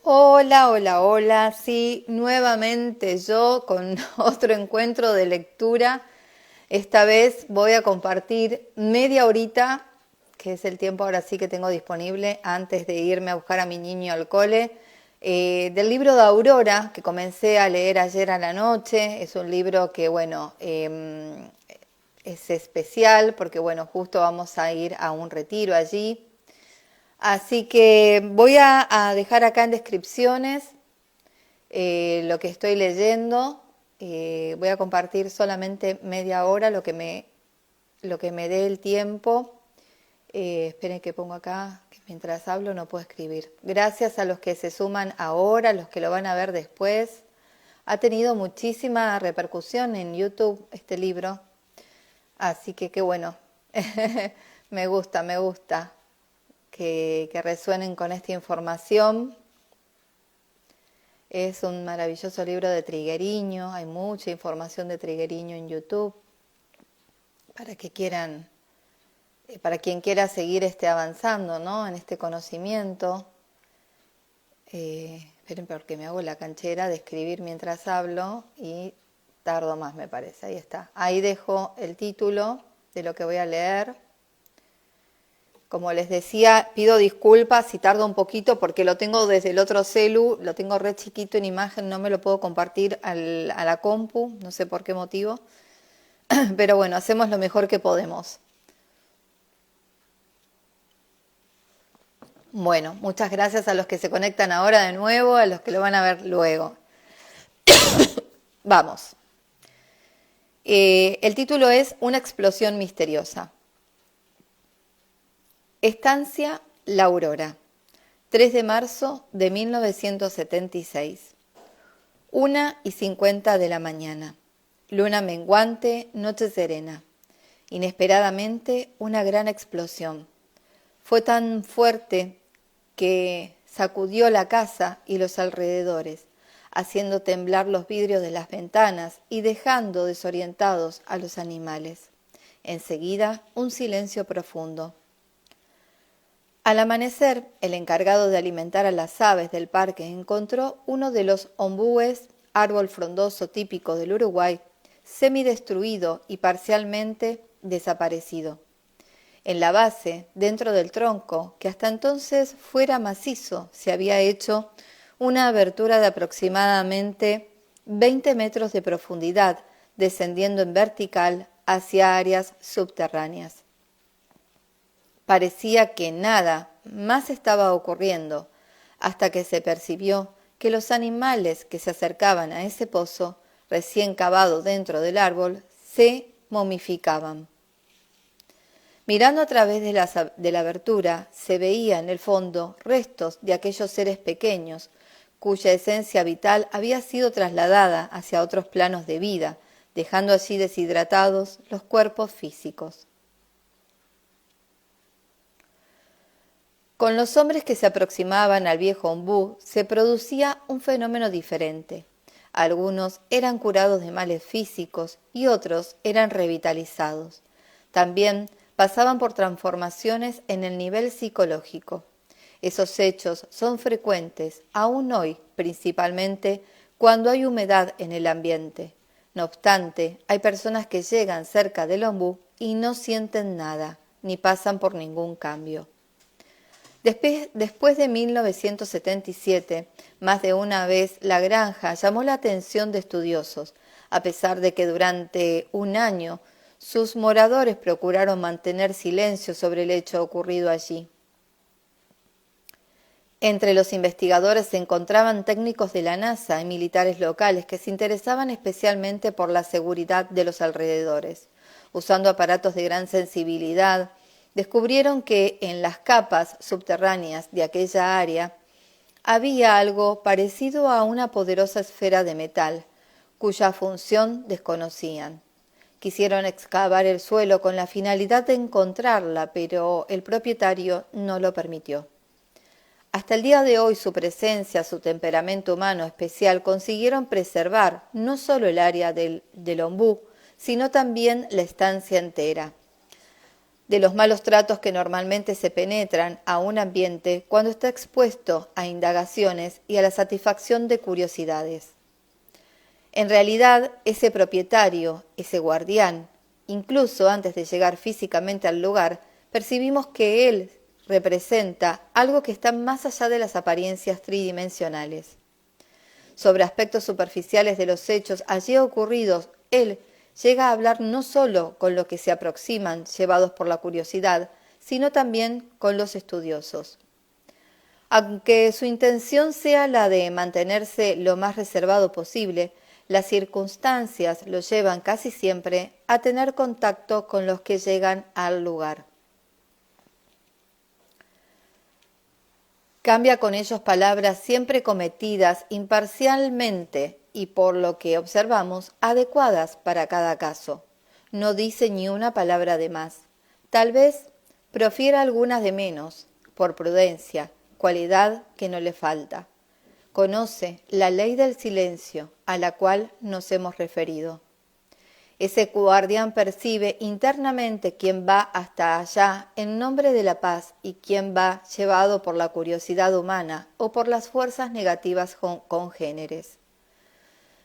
Hola, hola, hola. Sí, nuevamente yo con otro encuentro de lectura. Esta vez voy a compartir media horita, que es el tiempo ahora sí que tengo disponible antes de irme a buscar a mi niño al cole, del libro de Aurora que comencé a leer ayer a la noche. Es un libro que, bueno, es especial porque, bueno, justo vamos a ir a un retiro allí. Así que voy a dejar acá en descripciones lo que estoy leyendo. Voy a compartir solamente media hora lo que me dé el tiempo. Esperen que pongo acá, que mientras hablo no puedo escribir. Gracias a los que se suman ahora, los que lo van a ver después. Ha tenido muchísima repercusión en YouTube este libro, así que qué bueno. Me gusta que resuenen con esta información. Es un maravilloso libro de Trigueriño, hay mucha información de Trigueriño en YouTube para que quieran, para quien quiera seguir avanzando, ¿no? En este conocimiento. Esperen porque me hago la canchera de escribir mientras hablo y tardo más, me parece. Ahí está. Ahí dejo el título de lo que voy a leer. Como les decía, pido disculpas si tardo un poquito porque lo tengo desde el otro celu, lo tengo re chiquito en imagen, no me lo puedo compartir a la compu, no sé por qué motivo, pero bueno, hacemos lo mejor que podemos. Bueno, muchas gracias a los que se conectan ahora de nuevo, a los que lo van a ver luego. Vamos. El título es Una explosión misteriosa. Estancia La Aurora, 3 de marzo de 1976. 1:50 de la mañana. Luna menguante, noche serena. Inesperadamente, una gran explosión. Fue tan fuerte que sacudió la casa y los alrededores, haciendo temblar los vidrios de las ventanas y dejando desorientados a los animales. Enseguida, un silencio profundo. Al amanecer, el encargado de alimentar a las aves del parque encontró uno de los ombúes, árbol frondoso típico del Uruguay, semidestruido y parcialmente desaparecido. En la base, dentro del tronco, que hasta entonces fuera macizo, se había hecho una abertura de aproximadamente 20 metros de profundidad, descendiendo en vertical hacia áreas subterráneas. Parecía que nada más estaba ocurriendo, hasta que se percibió que los animales que se acercaban a ese pozo, recién cavado dentro del árbol, se momificaban. Mirando a través de la abertura, se veía en el fondo restos de aquellos seres pequeños, cuya esencia vital había sido trasladada hacia otros planos de vida, dejando allí deshidratados los cuerpos físicos. Con los hombres que se aproximaban al viejo ombú se producía un fenómeno diferente. Algunos eran curados de males físicos y otros eran revitalizados. También pasaban por transformaciones en el nivel psicológico. Esos hechos son frecuentes, aún hoy, principalmente cuando hay humedad en el ambiente. No obstante, hay personas que llegan cerca del ombú y no sienten nada, ni pasan por ningún cambio. Después de 1977, más de una vez la granja llamó la atención de estudiosos, a pesar de que durante un año sus moradores procuraron mantener silencio sobre el hecho ocurrido allí. Entre los investigadores se encontraban técnicos de la NASA y militares locales que se interesaban especialmente por la seguridad de los alrededores. Usando aparatos de gran sensibilidad, descubrieron que en las capas subterráneas de aquella área había algo parecido a una poderosa esfera de metal, cuya función desconocían. Quisieron excavar el suelo con la finalidad de encontrarla, pero el propietario no lo permitió. Hasta el día de hoy su presencia, su temperamento humano especial consiguieron preservar no solo el área del ombú, sino también la estancia entera. de los malos tratos que normalmente se penetran a un ambiente cuando está expuesto a indagaciones y a la satisfacción de curiosidades. En realidad, ese propietario, ese guardián, incluso antes de llegar físicamente al lugar, percibimos que él representa algo que está más allá de las apariencias tridimensionales. Sobre aspectos superficiales de los hechos allí ocurridos, él llega a hablar no solo con los que se aproximan, llevados por la curiosidad, sino también con los estudiosos. Aunque su intención sea la de mantenerse lo más reservado posible, las circunstancias lo llevan casi siempre a tener contacto con los que llegan al lugar. Cambia con ellos palabras siempre cometidas imparcialmente y, por lo que observamos, adecuadas para cada caso. No dice ni una palabra de más. Tal vez profiera algunas de menos, por prudencia, cualidad que no le falta. Conoce la ley del silencio a la cual nos hemos referido. Ese guardián percibe internamente quién va hasta allá en nombre de la paz y quién va llevado por la curiosidad humana o por las fuerzas negativas congéneres.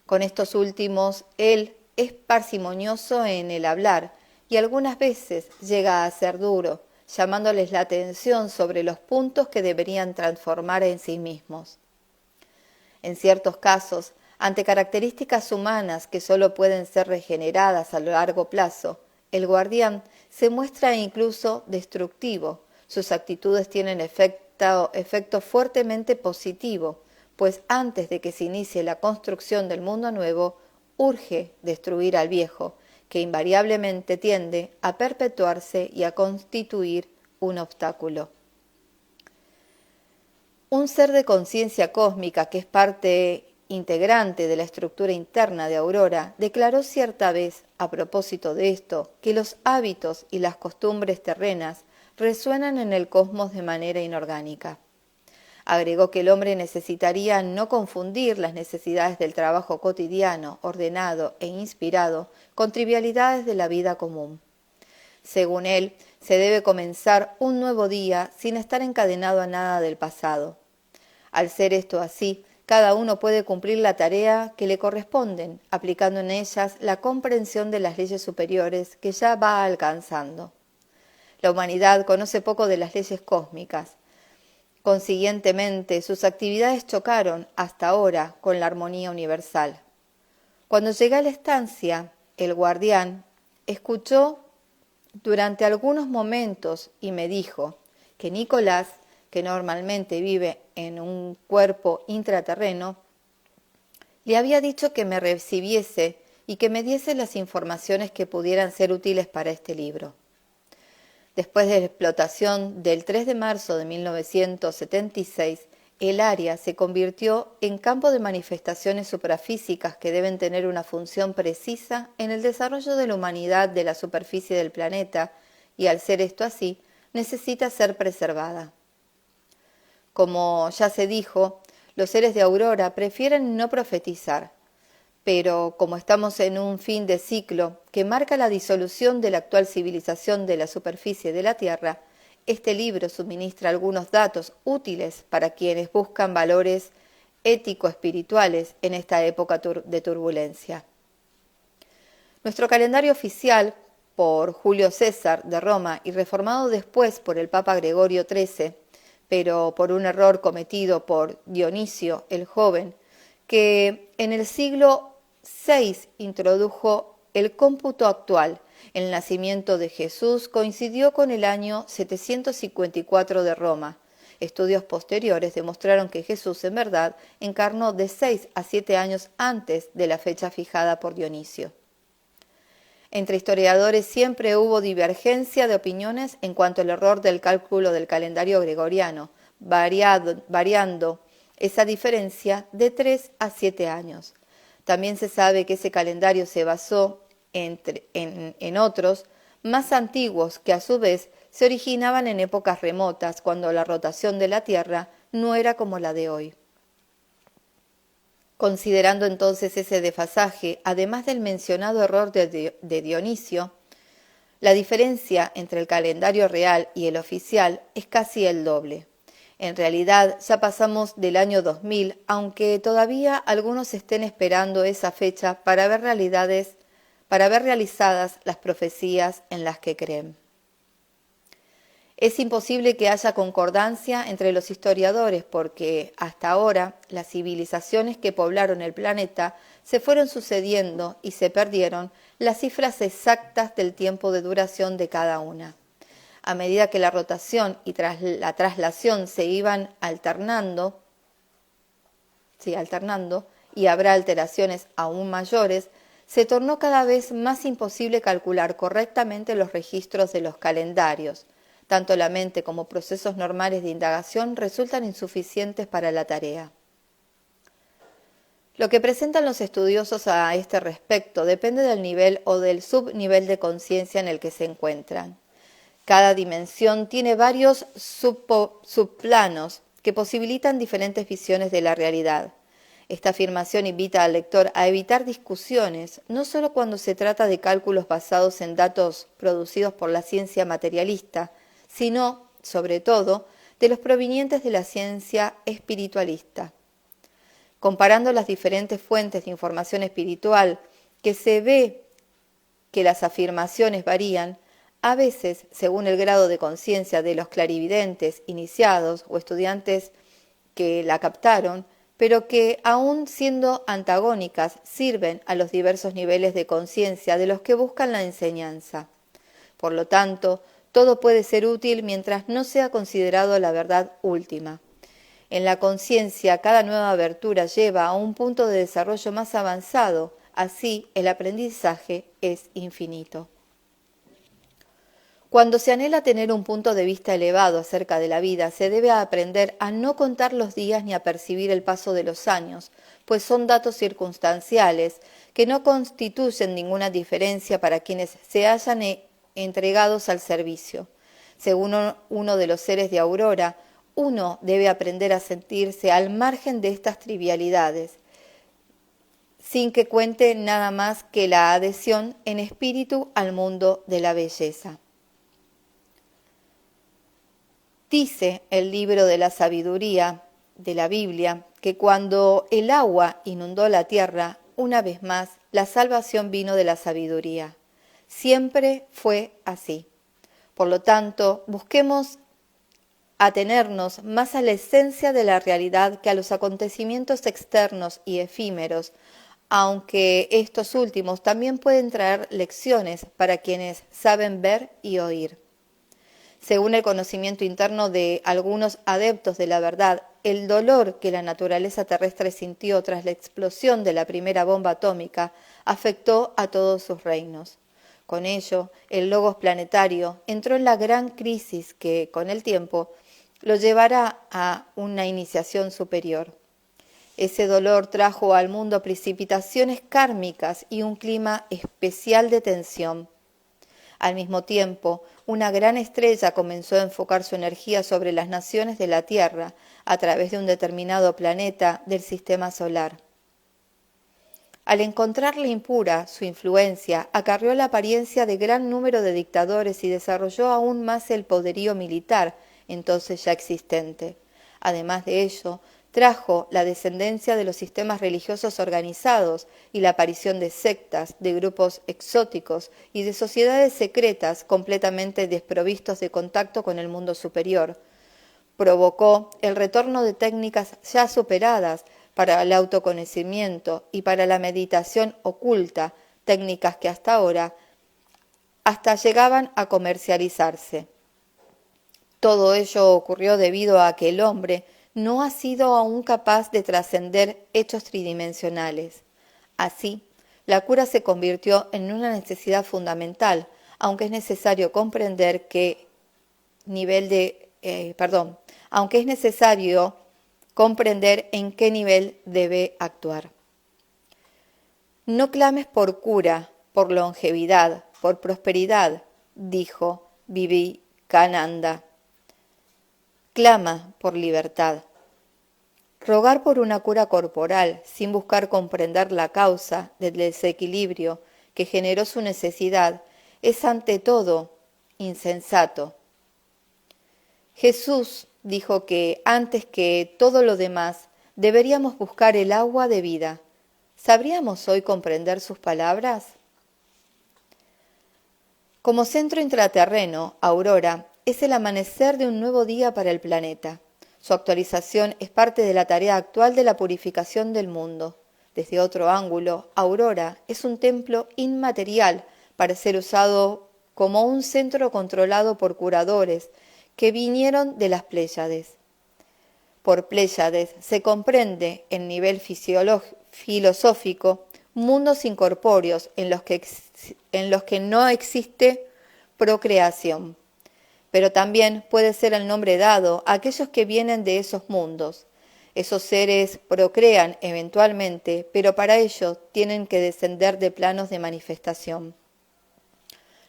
Con estos últimos, él es parsimonioso en el hablar y algunas veces llega a ser duro, llamándoles la atención sobre los puntos que deberían transformar en sí mismos. En ciertos casos, ante características humanas que solo pueden ser regeneradas a largo plazo, el guardián se muestra incluso destructivo. Sus actitudes tienen efecto fuertemente positivo, pues antes de que se inicie la construcción del mundo nuevo, urge destruir al viejo, que invariablemente tiende a perpetuarse y a constituir un obstáculo. Un ser de conciencia cósmica que es parte integrante de la estructura interna de Aurora, declaró cierta vez, a propósito de esto, que los hábitos y las costumbres terrenas resuenan en el cosmos de manera inorgánica. Agregó que el hombre necesitaría no confundir las necesidades del trabajo cotidiano, ordenado e inspirado, con trivialidades de la vida común. Según él, se debe comenzar un nuevo día sin estar encadenado a nada del pasado. Al ser esto así, cada uno puede cumplir la tarea que le corresponden, aplicando en ellas la comprensión de las leyes superiores que ya va alcanzando. La humanidad conoce poco de las leyes cósmicas. Consiguientemente, sus actividades chocaron hasta ahora con la armonía universal. Cuando llegué a la estancia, el guardián escuchó durante algunos momentos y me dijo que Nicolás, que normalmente vive en un cuerpo intraterreno, le había dicho que me recibiese y que me diese las informaciones que pudieran ser útiles para este libro. Después de la explotación del 3 de marzo de 1976, el área se convirtió en campo de manifestaciones suprafísicas que deben tener una función precisa en el desarrollo de la humanidad de la superficie del planeta y, al ser esto así, necesita ser preservada. Como ya se dijo, los seres de Aurora prefieren no profetizar, pero como estamos en un fin de ciclo que marca la disolución de la actual civilización de la superficie de la Tierra, este libro suministra algunos datos útiles para quienes buscan valores ético-espirituales en esta época de turbulencia. Nuestro calendario oficial, por Julio César de Roma y reformado después por el Papa Gregorio XIII, pero por un error cometido por Dionisio el Joven, que en el siglo VI introdujo el cómputo actual. El nacimiento de Jesús coincidió con el año 754 de Roma. Estudios posteriores demostraron que Jesús en verdad encarnó de 6 a 7 años antes de la fecha fijada por Dionisio. Entre historiadores siempre hubo divergencia de opiniones en cuanto al error del cálculo del calendario gregoriano, variando esa diferencia de 3 a 7 años. También se sabe que ese calendario se basó en otros más antiguos que a su vez se originaban en épocas remotas cuando la rotación de la Tierra no era como la de hoy. Considerando entonces ese desfasaje, además del mencionado error de Dionisio, La diferencia entre el calendario real y el oficial es casi el doble. En realidad ya pasamos del año 2000, aunque todavía algunos estén esperando esa fecha para ver realizadas las profecías en las que creen. Es imposible que haya concordancia entre los historiadores porque hasta ahora las civilizaciones que poblaron el planeta se fueron sucediendo y se perdieron las cifras exactas del tiempo de duración de cada una. A medida que la rotación y la traslación se iban alternando y habrá alteraciones aún mayores, se tornó cada vez más imposible calcular correctamente los registros de los calendarios. Tanto la mente como procesos normales de indagación resultan insuficientes para la tarea. Lo que presentan los estudiosos a este respecto depende del nivel o del subnivel de conciencia en el que se encuentran. Cada dimensión tiene varios subplanos que posibilitan diferentes visiones de la realidad. Esta afirmación invita al lector a evitar discusiones, no solo cuando se trata de cálculos basados en datos producidos por la ciencia materialista, sino, sobre todo, de los provenientes de la ciencia espiritualista. Comparando las diferentes fuentes de información espiritual, que se ve que las afirmaciones varían, a veces según el grado de conciencia de los clarividentes iniciados o estudiantes que la captaron, pero que, aun siendo antagónicas, sirven a los diversos niveles de conciencia de los que buscan la enseñanza. Por lo tanto, todo puede ser útil mientras no sea considerado la verdad última. En la conciencia, cada nueva abertura lleva a un punto de desarrollo más avanzado, así el aprendizaje es infinito. Cuando se anhela tener un punto de vista elevado acerca de la vida, se debe aprender a no contar los días ni a percibir el paso de los años, pues son datos circunstanciales que no constituyen ninguna diferencia para quienes se hayan entregados al servicio. Según uno de los seres de Aurora, uno debe aprender a sentirse al margen de estas trivialidades, sin que cuente nada más que la adhesión en espíritu al mundo de la belleza. Dice el libro de la sabiduría de la Biblia que cuando el agua inundó la tierra, una vez más, la salvación vino de la sabiduría. Siempre fue así. Por lo tanto, busquemos atenernos más a la esencia de la realidad que a los acontecimientos externos y efímeros, aunque estos últimos también pueden traer lecciones para quienes saben ver y oír. Según el conocimiento interno de algunos adeptos de la verdad, el dolor que la naturaleza terrestre sintió tras la explosión de la primera bomba atómica afectó a todos sus reinos. Con ello, el logos planetario entró en la gran crisis que, con el tiempo, lo llevará a una iniciación superior. Ese dolor trajo al mundo precipitaciones kármicas y un clima especial de tensión. Al mismo tiempo, una gran estrella comenzó a enfocar su energía sobre las naciones de la Tierra a través de un determinado planeta del sistema solar. Al encontrarla impura, su influencia acarreó la apariencia de gran número de dictadores y desarrolló aún más el poderío militar entonces ya existente. Además de ello, trajo la descendencia de los sistemas religiosos organizados y la aparición de sectas, de grupos exóticos y de sociedades secretas completamente desprovistos de contacto con el mundo superior. Provocó el retorno de técnicas ya superadas para el autoconocimiento y para la meditación oculta, técnicas que hasta ahora llegaban a comercializarse. Todo ello ocurrió debido a que el hombre no ha sido aún capaz de trascender hechos tridimensionales. Así, la cura se convirtió en una necesidad fundamental, aunque es necesario comprender aunque es necesario comprender en qué nivel debe actuar. No clames por cura, por longevidad, por prosperidad, dijo Vivekananda. Clama por libertad. Rogar por una cura corporal sin buscar comprender la causa del desequilibrio que generó su necesidad es ante todo insensato. Jesús dijo que antes que todo lo demás deberíamos buscar el agua de vida. ¿Sabríamos hoy comprender sus palabras? Como centro intraterreno, Aurora es el amanecer de un nuevo día para el planeta. Su actualización es parte de la tarea actual de la purificación del mundo. Desde otro ángulo, Aurora es un templo inmaterial para ser usado como un centro controlado por curadores que vinieron de las Pléyades. Por Pléyades se comprende en nivel filosófico mundos incorpóreos en los que no existe procreación, pero también puede ser el nombre dado a aquellos que vienen de esos mundos. Esos seres procrean eventualmente, pero para ello tienen que descender de planos de manifestación.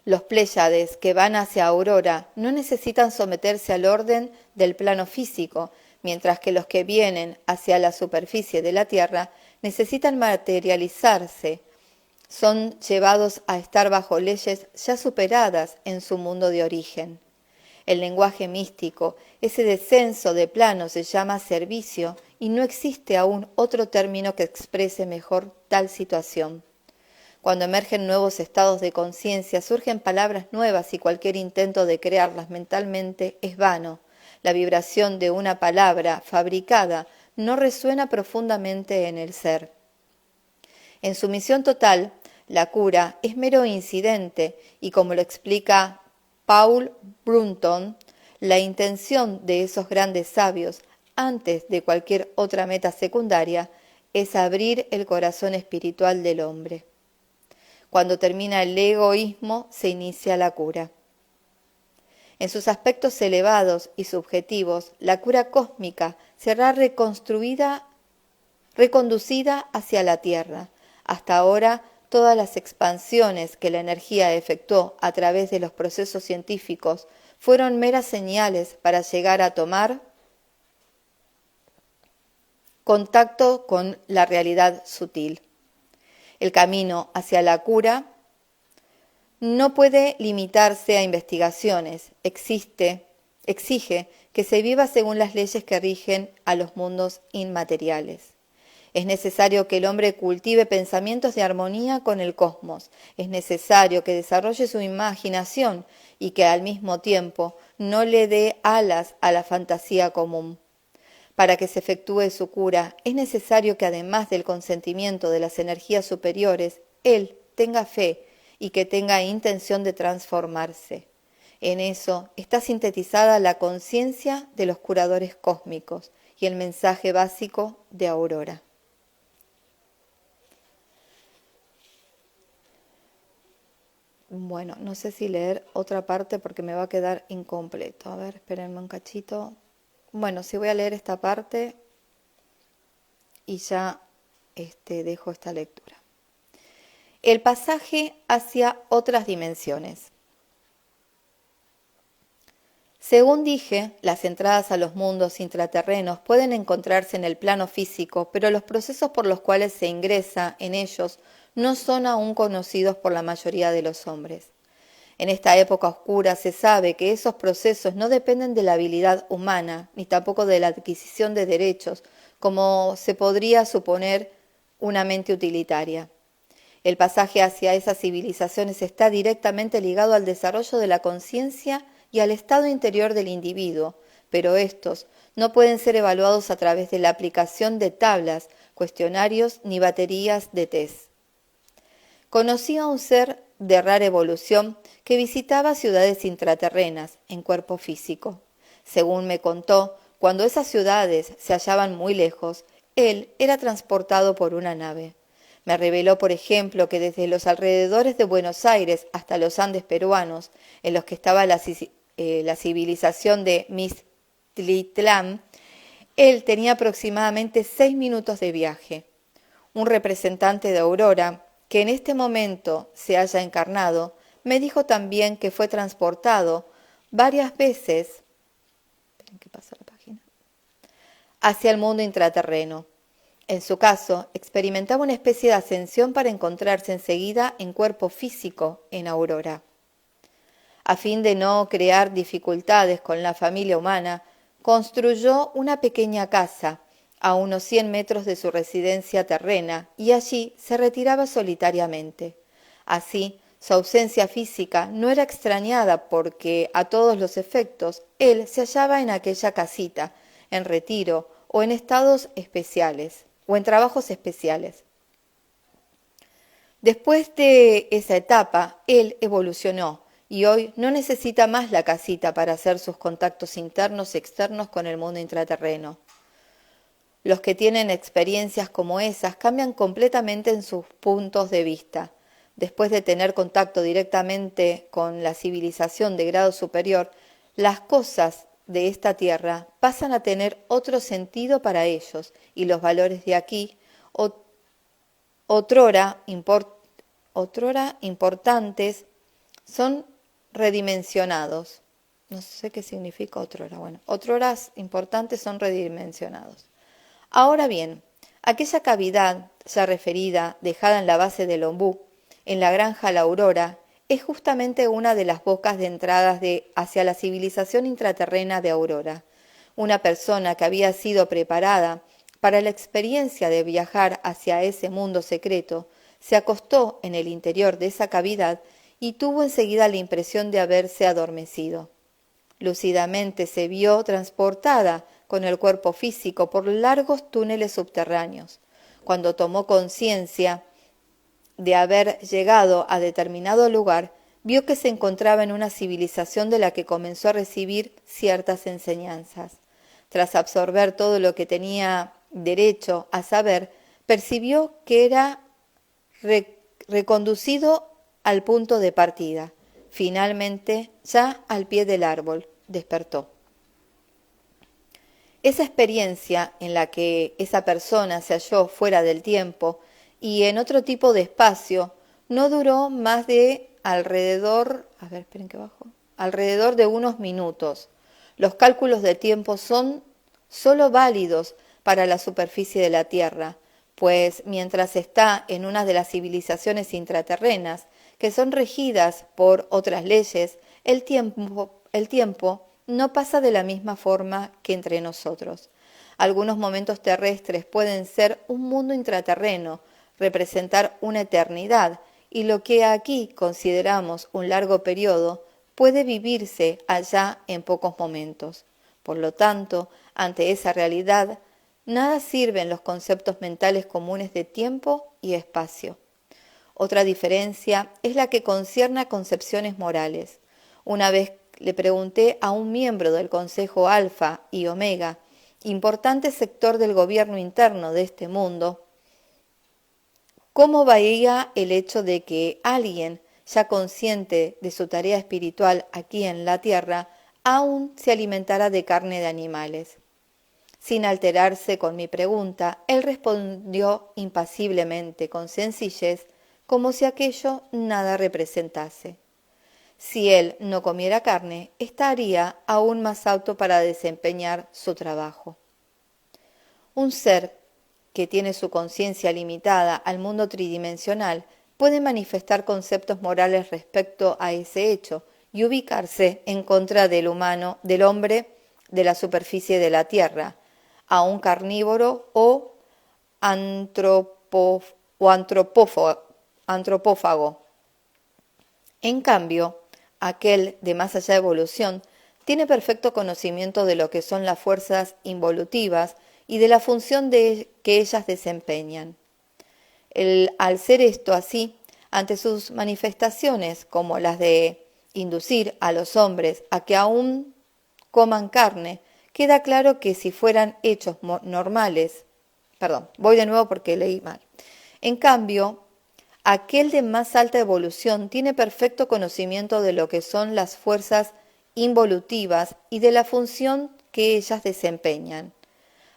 Los Pléyades que van hacia Aurora no necesitan someterse al orden del plano físico, mientras que los que vienen hacia la superficie de la Tierra necesitan materializarse, son llevados a estar bajo leyes ya superadas en su mundo de origen. El lenguaje místico, ese descenso de plano, se llama servicio y no existe aún otro término que exprese mejor tal situación. Cuando emergen nuevos estados de conciencia, surgen palabras nuevas y cualquier intento de crearlas mentalmente es vano. La vibración de una palabra fabricada no resuena profundamente en el ser. En su misión total, la cura es mero incidente y, como lo explica Paul Brunton, la intención de esos grandes sabios, antes de cualquier otra meta secundaria, es abrir el corazón espiritual del hombre. Cuando termina el egoísmo, se inicia la cura. En sus aspectos elevados y subjetivos, la cura cósmica será reconducida hacia la Tierra. Hasta ahora, todas las expansiones que la energía efectuó a través de los procesos científicos fueron meras señales para llegar a tomar contacto con la realidad sutil. El camino hacia la cura no puede limitarse a investigaciones, exige que se viva según las leyes que rigen a los mundos inmateriales. Es necesario que el hombre cultive pensamientos de armonía con el cosmos. Es necesario que desarrolle su imaginación y que al mismo tiempo no le dé alas a la fantasía común. Para que se efectúe su cura, es necesario que además del consentimiento de las energías superiores, él tenga fe y que tenga intención de transformarse. En eso está sintetizada la conciencia de los curadores cósmicos y el mensaje básico de Aurora. Bueno, no sé si leer otra parte porque me va a quedar incompleto. A ver, espérenme un cachito. Bueno, sí voy a leer esta parte y ya dejo esta lectura. El pasaje hacia otras dimensiones. Según dije, las entradas a los mundos intraterrenos pueden encontrarse en el plano físico, pero los procesos por los cuales se ingresa en ellos no son aún conocidos por la mayoría de los hombres. En esta época oscura se sabe que esos procesos no dependen de la habilidad humana, ni tampoco de la adquisición de derechos, como se podría suponer una mente utilitaria. El pasaje hacia esas civilizaciones está directamente ligado al desarrollo de la conciencia y al estado interior del individuo, pero estos no pueden ser evaluados a través de la aplicación de tablas, cuestionarios ni baterías de test. Conocí a un ser de rara evolución que visitaba ciudades intraterrenas en cuerpo físico. Según me contó, cuando esas ciudades se hallaban muy lejos, él era transportado por una nave. Me reveló, por ejemplo, que desde los alrededores de Buenos Aires hasta los Andes peruanos, en los que estaba la civilización de Mixtlitlán, él tenía aproximadamente 6 minutos de viaje. Un representante de Aurora, que en este momento se haya encarnado, me dijo también que fue transportado varias veces hacia el mundo intraterreno. En su caso, experimentaba una especie de ascensión para encontrarse enseguida en cuerpo físico en Aurora. A fin de no crear dificultades con la familia humana, construyó una pequeña casa a unos 100 metros de su residencia terrena y allí se retiraba solitariamente. Así, su ausencia física no era extrañada porque, a todos los efectos, él se hallaba en aquella casita, en retiro o en estados especiales, o en trabajos especiales. Después de esa etapa, él evolucionó y hoy no necesita más la casita para hacer sus contactos internos y externos con el mundo intraterreno. Los que tienen experiencias como esas cambian completamente en sus puntos de vista. Después de tener contacto directamente con la civilización de grado superior, las cosas de esta tierra pasan a tener otro sentido para ellos y los valores de aquí, otrora importantes, son redimensionados. No sé qué significa otrora. Bueno, otroras importantes son redimensionados. Ahora bien, aquella cavidad ya referida, dejada en la base del ombú, en la granja La Aurora, es justamente una de las bocas de entradas hacia la civilización intraterrena de Aurora. Una persona que había sido preparada para la experiencia de viajar hacia ese mundo secreto, se acostó en el interior de esa cavidad y tuvo enseguida la impresión de haberse adormecido. Lúcidamente se vio transportada con el cuerpo físico por largos túneles subterráneos. Cuando tomó conciencia de haber llegado a determinado lugar, vio que se encontraba en una civilización de la que comenzó a recibir ciertas enseñanzas. Tras absorber todo lo que tenía derecho a saber, percibió que era reconducido al punto de partida. Finalmente, ya al pie del árbol, despertó. Esa experiencia en la que esa persona se halló fuera del tiempo y en otro tipo de espacio no duró más de alrededor de unos minutos. Los cálculos de tiempo son sólo válidos para la superficie de la Tierra, pues mientras está en una de las civilizaciones intraterrenas, que son regidas por otras leyes, el tiempo no pasa de la misma forma que entre nosotros. Algunos momentos terrestres pueden ser un mundo intraterreno, representar una eternidad, y lo que aquí consideramos un largo periodo puede vivirse allá en pocos momentos. Por lo tanto, ante esa realidad, nada sirven los conceptos mentales comunes de tiempo y espacio. Otra diferencia es la que concierne a concepciones morales. Una vez le pregunté a un miembro del Consejo Alfa y Omega, importante sector del gobierno interno de este mundo, cómo veía el hecho de que alguien ya consciente de su tarea espiritual aquí en la tierra aún se alimentara de carne de animales. Sin alterarse con mi pregunta, él respondió impasiblemente, con sencillez, como si aquello nada representase. Si él no comiera carne, estaría aún más apto para desempeñar su trabajo. Un ser que tiene su conciencia limitada al mundo tridimensional puede manifestar conceptos morales respecto a ese hecho y ubicarse en contra del humano, del hombre de la superficie de la Tierra, a un carnívoro o antropófago. En cambio, aquel de más allá de evolución tiene perfecto conocimiento de lo que son las fuerzas involutivas y de la función que ellas desempeñan. Al ser esto así, ante sus manifestaciones como las de inducir a los hombres a que aún coman carne, queda claro que si fueran hechos normales, voy de nuevo porque leí mal. En cambio, aquel de más alta evolución tiene perfecto conocimiento de lo que son las fuerzas involutivas y de la función que ellas desempeñan.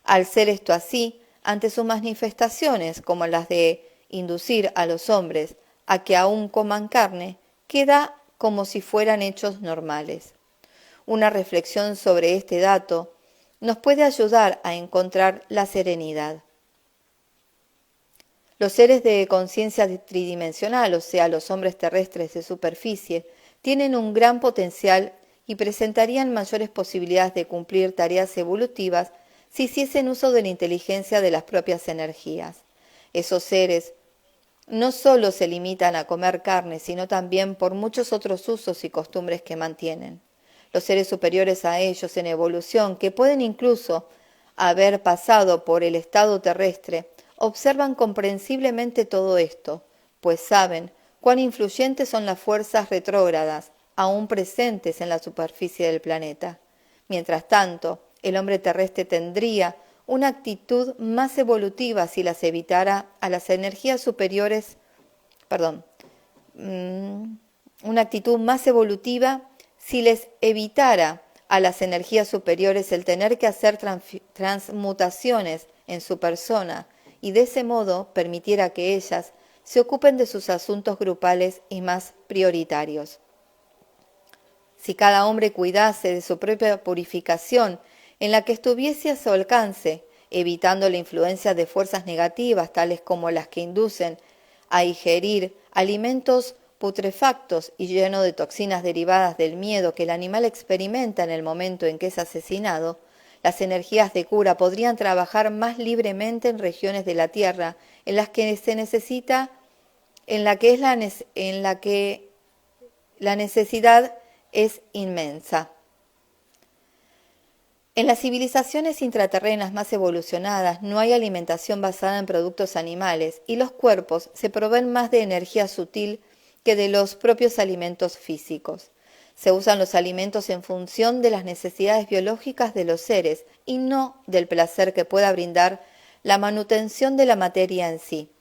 Al ser esto así, ante sus manifestaciones como las de inducir a los hombres a que aún coman carne, queda como si fueran hechos normales. Una reflexión sobre este dato nos puede ayudar a encontrar la serenidad. Los seres de conciencia tridimensional, o sea, los hombres terrestres de superficie, tienen un gran potencial y presentarían mayores posibilidades de cumplir tareas evolutivas si hiciesen uso de la inteligencia de las propias energías. Esos seres no solo se limitan a comer carne, sino también por muchos otros usos y costumbres que mantienen. Los seres superiores a ellos en evolución, que pueden incluso haber pasado por el estado terrestre, observan comprensiblemente todo esto, pues saben cuán influyentes son las fuerzas retrógradas aún presentes en la superficie del planeta. Mientras tanto, el hombre terrestre tendría una actitud más evolutiva si las evitara a las energías superiores, una actitud más evolutiva si les evitara a las energías superiores el tener que hacer transmutaciones en su persona y de ese modo permitiera que ellas se ocupen de sus asuntos grupales y más prioritarios. Si cada hombre cuidase de su propia purificación en la que estuviese a su alcance, evitando la influencia de fuerzas negativas tales como las que inducen a ingerir alimentos putrefactos y llenos de toxinas derivadas del miedo que el animal experimenta en el momento en que es asesinado, las energías de cura podrían trabajar más libremente en regiones de la Tierra en las que se necesita, en la que la necesidad es inmensa. En las civilizaciones intraterrenas más evolucionadas no hay alimentación basada en productos animales y los cuerpos se proveen más de energía sutil que de los propios alimentos físicos. Se usan los alimentos en función de las necesidades biológicas de los seres y no del placer que pueda brindar la manutención de la materia en sí.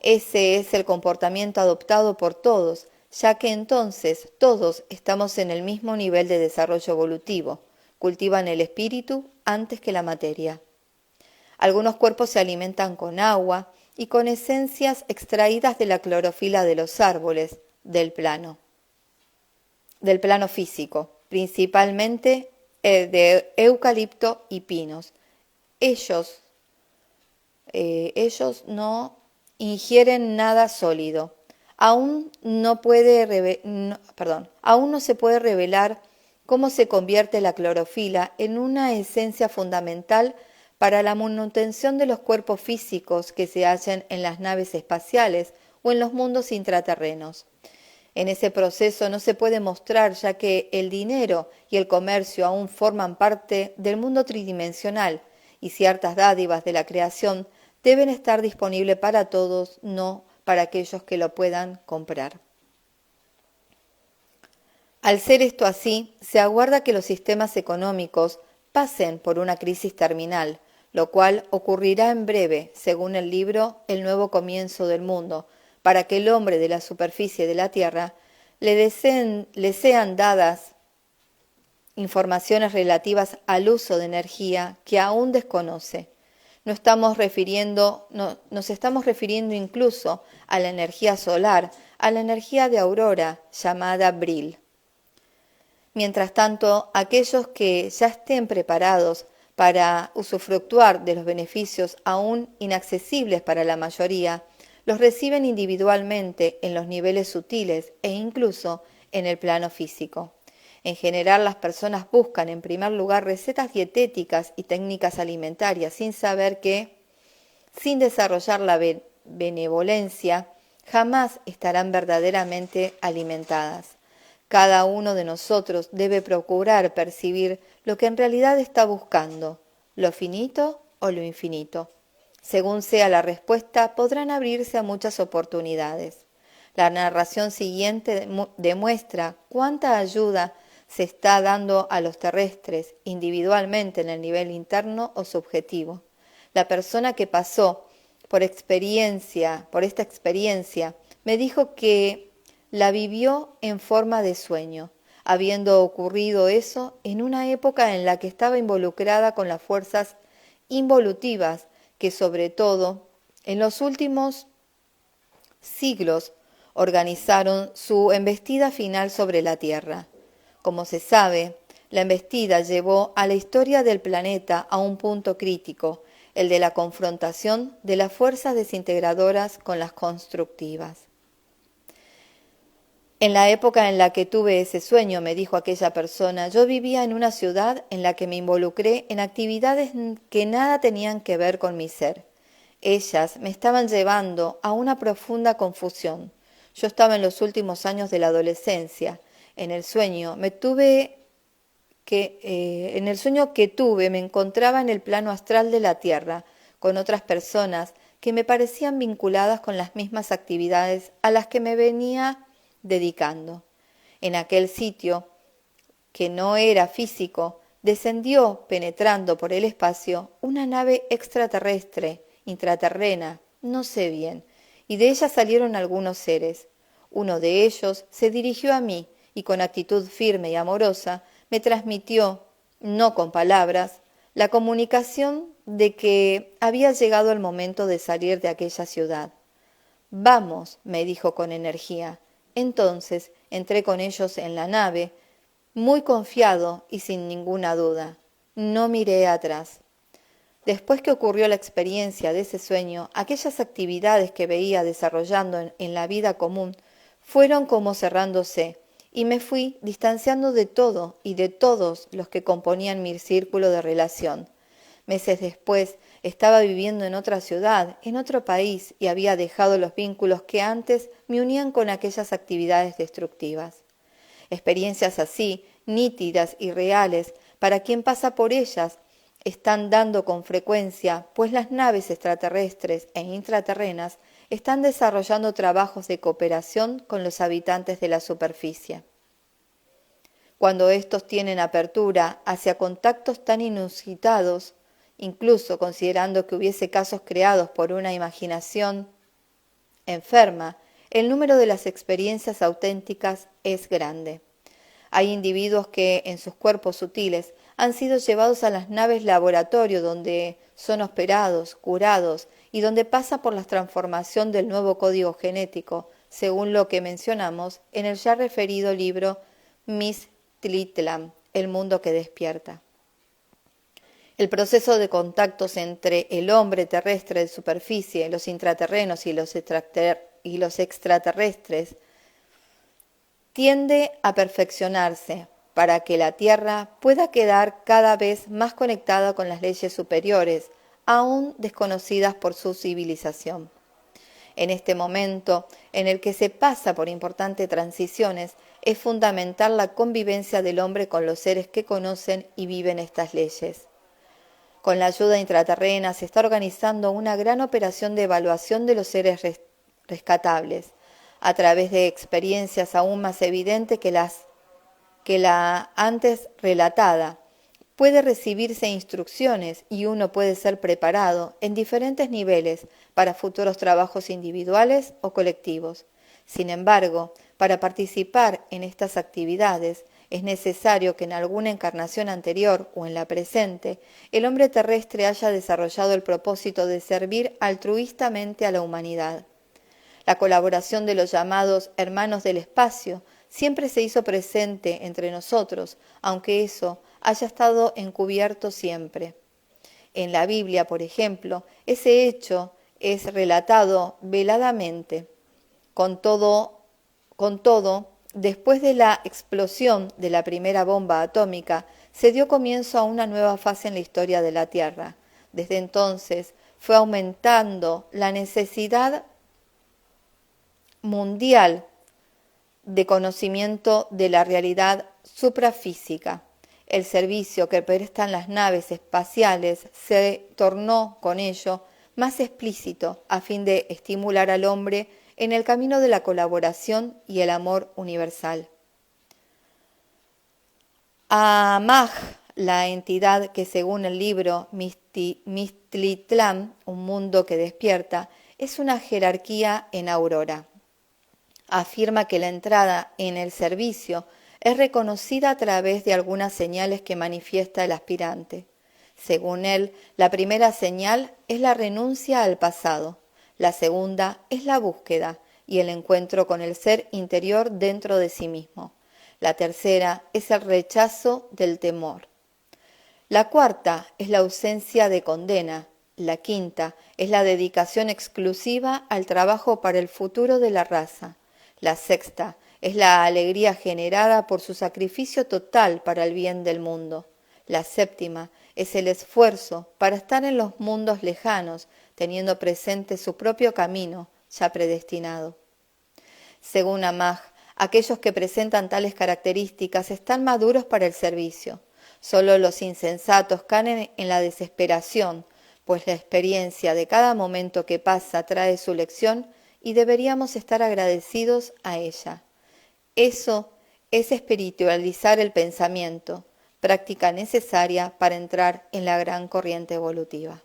Ese es el comportamiento adoptado por todos, ya que entonces todos estamos en el mismo nivel de desarrollo evolutivo. Cultivan el espíritu antes que la materia. Algunos cuerpos se alimentan con agua y con esencias extraídas de la clorofila de los árboles del plano físico, principalmente de eucalipto y pinos. Ellos no ingieren nada sólido. Aún no se puede revelar cómo se convierte la clorofila en una esencia fundamental para la manutención de los cuerpos físicos que se hallan en las naves espaciales o en los mundos intraterrenos. En ese proceso no se puede mostrar, ya que el dinero y el comercio aún forman parte del mundo tridimensional y ciertas dádivas de la creación deben estar disponibles para todos, no para aquellos que lo puedan comprar. Al ser esto así, se aguarda que los sistemas económicos pasen por una crisis terminal, lo cual ocurrirá en breve, según el libro El nuevo comienzo del mundo, para que el hombre de la superficie de la Tierra le sean dadas informaciones relativas al uso de energía que aún desconoce. Nos estamos refiriendo incluso a la energía solar, a la energía de aurora llamada Bril. Mientras tanto, aquellos que ya estén preparados para usufructuar de los beneficios aún inaccesibles para la mayoría, los reciben individualmente en los niveles sutiles e incluso en el plano físico. En general, las personas buscan en primer lugar recetas dietéticas y técnicas alimentarias sin saber que, sin desarrollar la benevolencia, jamás estarán verdaderamente alimentadas. Cada uno de nosotros debe procurar percibir lo que en realidad está buscando, lo finito o lo infinito. Según sea la respuesta, podrán abrirse a muchas oportunidades. La narración siguiente demuestra cuánta ayuda se está dando a los terrestres individualmente en el nivel interno o subjetivo. La persona que pasó por esta experiencia, me dijo que la vivió en forma de sueño, habiendo ocurrido eso en una época en la que estaba involucrada con las fuerzas involutivas que sobre todo en los últimos siglos organizaron su embestida final sobre la Tierra. Como se sabe, la embestida llevó a la historia del planeta a un punto crítico, el de la confrontación de las fuerzas desintegradoras con las constructivas. En la época en la que tuve ese sueño, me dijo aquella persona, yo vivía en una ciudad en la que me involucré en actividades que nada tenían que ver con mi ser. Ellas me estaban llevando a una profunda confusión. Yo estaba en los últimos años de la adolescencia. En el sueño que tuve me encontraba en el plano astral de la Tierra, con otras personas que me parecían vinculadas con las mismas actividades a las que me venía dedicando. En aquel sitio, que no era físico, descendió, penetrando por el espacio, una nave extraterrestre, intraterrena, no sé bien, y de ella salieron algunos seres. Uno de ellos se dirigió a mí y con actitud firme y amorosa me transmitió, no con palabras, la comunicación de que había llegado el momento de salir de aquella ciudad. Vamos, me dijo con energía. Entonces entré con ellos en la nave, muy confiado y sin ninguna duda. No miré atrás. Después que ocurrió la experiencia de ese sueño, aquellas actividades que veía desarrollando en la vida común fueron como cerrándose, y me fui distanciando de todo y de todos los que componían mi círculo de relación. Meses después estaba viviendo en otra ciudad, en otro país, y había dejado los vínculos que antes me unían con aquellas actividades destructivas. Experiencias así, nítidas y reales, para quien pasa por ellas, están dando con frecuencia, pues las naves extraterrestres e intraterrenas están desarrollando trabajos de cooperación con los habitantes de la superficie. Cuando estos tienen apertura hacia contactos tan inusitados, incluso considerando que hubiese casos creados por una imaginación enferma, el número de las experiencias auténticas es grande. Hay individuos que en sus cuerpos sutiles han sido llevados a las naves laboratorio donde son operados, curados y donde pasa por la transformación del nuevo código genético, según lo que mencionamos en el ya referido libro Mixtlitlán, El mundo que despierta. El proceso de contactos entre el hombre terrestre de superficie, los intraterrenos y los extraterrestres tiende a perfeccionarse para que la Tierra pueda quedar cada vez más conectada con las leyes superiores, aún desconocidas por su civilización. En este momento en el que se pasa por importantes transiciones, es fundamental la convivencia del hombre con los seres que conocen y viven estas leyes. Con la ayuda intraterrena se está organizando una gran operación de evaluación de los seres rescatables, a través de experiencias aún más evidentes que la antes relatada. Puede recibirse instrucciones y uno puede ser preparado en diferentes niveles para futuros trabajos individuales o colectivos. Sin embargo, para participar en estas actividades es necesario que en alguna encarnación anterior o en la presente el hombre terrestre haya desarrollado el propósito de servir altruistamente a la humanidad. La colaboración de los llamados hermanos del espacio siempre se hizo presente entre nosotros, aunque eso haya estado encubierto siempre. En la Biblia, por ejemplo, ese hecho es relatado veladamente. Con todo, después de la explosión de la primera bomba atómica, se dio comienzo a una nueva fase en la historia de la Tierra. Desde entonces fue aumentando la necesidad mundial de conocimiento de la realidad suprafísica. El servicio que prestan las naves espaciales se tornó con ello más explícito a fin de estimular al hombre en el camino de la colaboración y el amor universal. Amaj, la entidad que según el libro Mixtlitlán, Un mundo que despierta, es una jerarquía en aurora. Afirma que la entrada en el servicio es reconocida a través de algunas señales que manifiesta el aspirante. Según él, la primera señal es la renuncia al pasado, la segunda es la búsqueda y el encuentro con el ser interior dentro de sí mismo. La tercera es el rechazo del temor. La cuarta es la ausencia de condena. La quinta es la dedicación exclusiva al trabajo para el futuro de la raza. La sexta Es la alegría generada por su sacrificio total para el bien del mundo. La séptima es el esfuerzo para estar en los mundos lejanos, teniendo presente su propio camino ya predestinado. Según Amag, aquellos que presentan tales características están maduros para el servicio. Solo los insensatos caen en la desesperación, pues la experiencia de cada momento que pasa trae su lección y deberíamos estar agradecidos a ella. Eso es espiritualizar el pensamiento, práctica necesaria para entrar en la gran corriente evolutiva.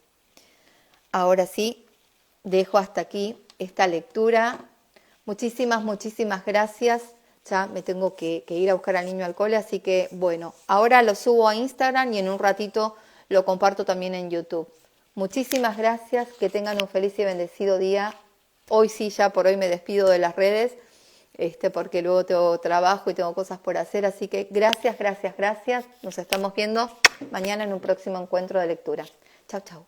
Ahora sí, dejo hasta aquí esta lectura. Muchísimas gracias. Ya me tengo que ir a buscar al niño al cole, así que bueno, ahora lo subo a Instagram y en un ratito lo comparto también en YouTube. Muchísimas gracias, que tengan un feliz y bendecido día. Hoy sí, ya por hoy me despido de las redes, porque luego tengo trabajo y tengo cosas por hacer, así que gracias. Nos estamos viendo mañana en un próximo encuentro de lectura. Chau.